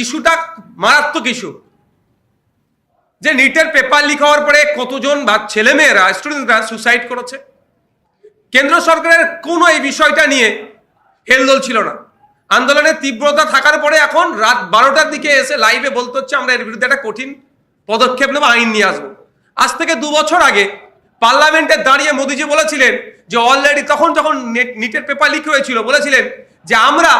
ইস্যুটা মারাত্মক ইস্যু, যে নিটের পেপার লিক হওয়ার পরে কতজন বা ছেলেমেয়েরা স্টুডেন্টরা সুসাইড করেছে। কেন্দ্র সরকারের কোনো এই বিষয়টা নিয়ে হেলদোল ছিল না। আন্দোলনের তীব্রতা থাকার পরে এখন রাত 12টার দিকে এসে লাইভে বলতে হচ্ছে আমরা এর বিরুদ্ধে একটা কঠিন পদক্ষেপ নেব, আইন নিয়ে আসবো। আজ থেকে 2 বছর আগে পার্লামেন্টে দাঁড়িয়ে মোদিজি বলেছিলেন যে অলরেডি তখন যখন নিটের পেপার লিক হয়েছিল বলেছিলেন যে আমরা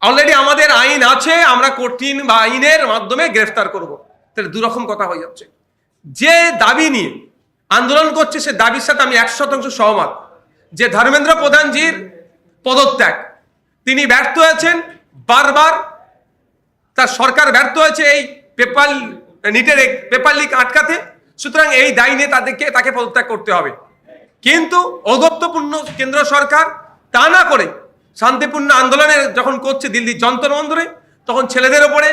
অলরেডি আমাদের আইন আছে, আমরা কঠিন বা আইনের মাধ্যমে গ্রেফতার করব। তাহলে দুরকম কথা হয়ে যাচ্ছে। যে দাবি নিয়ে আন্দোলন করছে সে দাবির সাথে আমি 100% সহমত, যে ধর্মেন্দ্র প্রধানজির পদত্যাগ, তিনি ব্যর্থ হয়েছেন বারবার, তার সরকার ব্যর্থ হয়েছে এই নিটের পেপার লিক আটকাতে। সুতরাং এই দায় নিয়ে তাকে পদত্যাগ করতে হবে। কিন্তু অদত্তপূর্ণ কেন্দ্র সরকার তা না করে শান্তিপূর্ণ আন্দোলনের যখন করছে দিল্লির যন্তর মন্তরে, তখন ছেলেদের ওপরে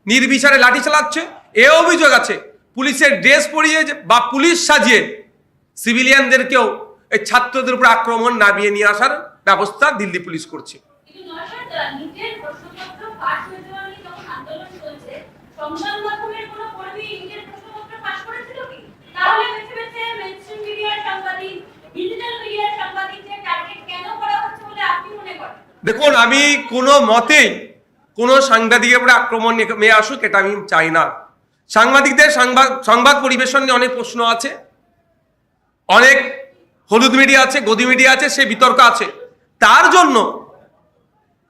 নির্বিচারে লাঠি চালাচ্ছে। এ অভিযোগ আছে পুলিশের ড্রেস পরিয়ে বা পুলিশ সাজিয়ে সিভিলিয়ানদেরকেও এই ছাত্রদের উপর আক্রমণ নামিয়ে নিয়ে আসার ব্যবস্থা দিল্লি পুলিশ করছে। দেখুন, আমি কোনো মতেই কোনো সাংবাদিকের উপরে আক্রমণ নিয়ে আসুক, এটা আমি চাই না। সাংবাদিকদের সংবাদ পরিবেশন নিয়ে অনেক প্রশ্ন আছে, অনেক হলুদ মিডিয়া আছে, গদি মিডিয়া আছে, সে বিতর্ক আছে। তার জন্য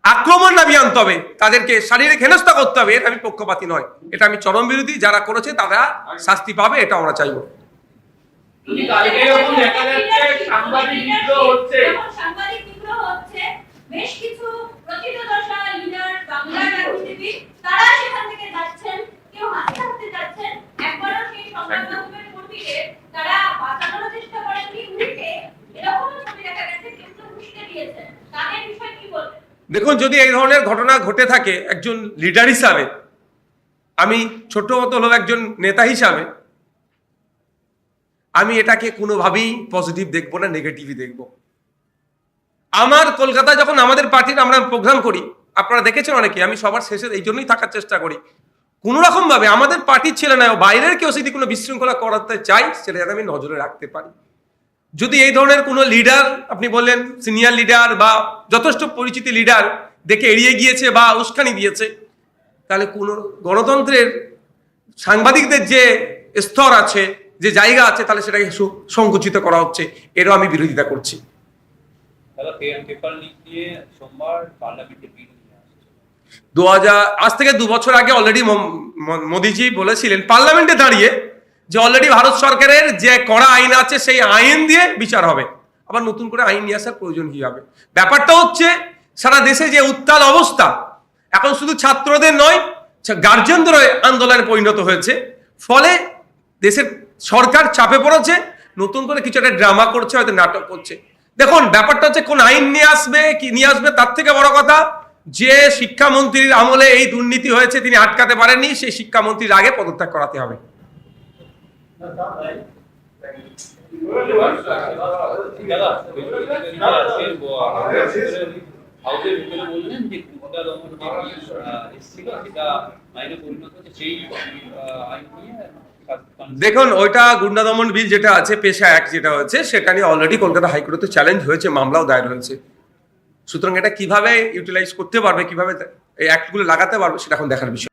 আক্রমণ নামিয়ে আনতে হবে, তাদেরকে শারীরিক হেনস্থা করতে হবে। এটা আমি পক্ষপাতী নয়, এটা আমি চরম বিরোধী। যারা করেছে তারা শাস্তি পাবে, এটা আমরা চাইব। বেশ কিছু প্রথিতযশা লিডার বাংলার রাজনীতিবিদ তারা সেখান থেকে যাচ্ছেন, কেউ হাসতে হাসতে যাচ্ছেন। একবারও সেই সংবাদ মাধ্যমের কর্মীদের তারা বাঁচানোর চেষ্টা করেননি, উল্টে এরকম ছবি দেখা গেছে কিন্তু হুঁশিয়ে দিয়েছেন। তাদের বিষয়ে কি বলবেন? দেখুন, যদি এই ধরনের ঘটনা ঘটে থাকে, একজন লিডার হিসাবে, আমি ছোট মতো হলো একজন নেতা হিসাবে, আমি এটাকে কোনোভাবেই পজিটিভ দেখবো না, নেগেটিভই দেখবো। আমার কলকাতায় যখন আমাদের পার্টির আমরা প্রোগ্রাম করি, আপনারা দেখেছেন অনেকে, আমি সবার শেষে এই জন্যই থাকার চেষ্টা করি। কোনো রকম ভাবে আমাদের পার্টির ছেলে নয়, বাইরের কেউ যদি কোনো বিশৃঙ্খলা করাতে চাই, সেটা যেন আমি নজরে রাখতে পারি। যদি এই ধরনের কোনো লিডার, আপনি বললেন সিনিয়র লিডার বা যথেষ্ট পরিচিতি লিডার দেখে এড়িয়ে গিয়েছে বা উস্কানি দিয়েছে, তাহলে কোনো গণতন্ত্রের সাংবাদিকদের যে স্তর আছে, যে জায়গা আছে, তাহলে সেটাকে সংকুচিত করা হচ্ছে। এরও আমি বিরোধিতা করছি। আজ থেকে 2 বছর আগে অলরেডি মোদিজি বলেছিলেন পার্লামেন্টে দাঁড়িয়ে যে অলরেডি ভারত সরকারের যে কড়া আইন আছে সেই আইন দিয়ে বিচার হবে, আবার নতুন করে আইন নিয়ে আসার প্রয়োজন কি হবে। ব্যাপারটা হচ্ছে সারা দেশে যে উত্তাল অবস্থা, এখন শুধু ছাত্রদের নয়, গার্জিয়ানদের আন্দোলনে পরিণত হয়েছে। ফলে দেশের সরকার চাপে পড়েছে, নতুন করে কিছু একটা ড্রামা করছে, হয়তো নাটক করছে। দেখুন, ব্যাপারটা হচ্ছে কোন আইন নিয়ে আসবে কি নিয়ে আসবে তার থেকে বড় কথা, যে শিক্ষামন্ত্রীর আমলে এই দুর্নীতি হয়েছে তিনি আটকাতে পারেননি, সেই শিক্ষামন্ত্রীর আগে পদত্যাগ করাতে হবে। দেখুন, ওইটা গুন্ডা দমন বিল যেটা আছে, পেশা অ্যাক্ট যেটা হচ্ছে, সেটা নিয়ে অলরেডি কলকাতা হাইকোর্টে চ্যালেঞ্জ হয়েছে, মামলাও দায়ের হয়েছে। সুতরাং এটা কিভাবে ইউটিলাইজ করতে পারবে, কিভাবে এই অ্যাক্টগুলো লাগাতে পারবে, সেটা এখন দেখার বিষয়।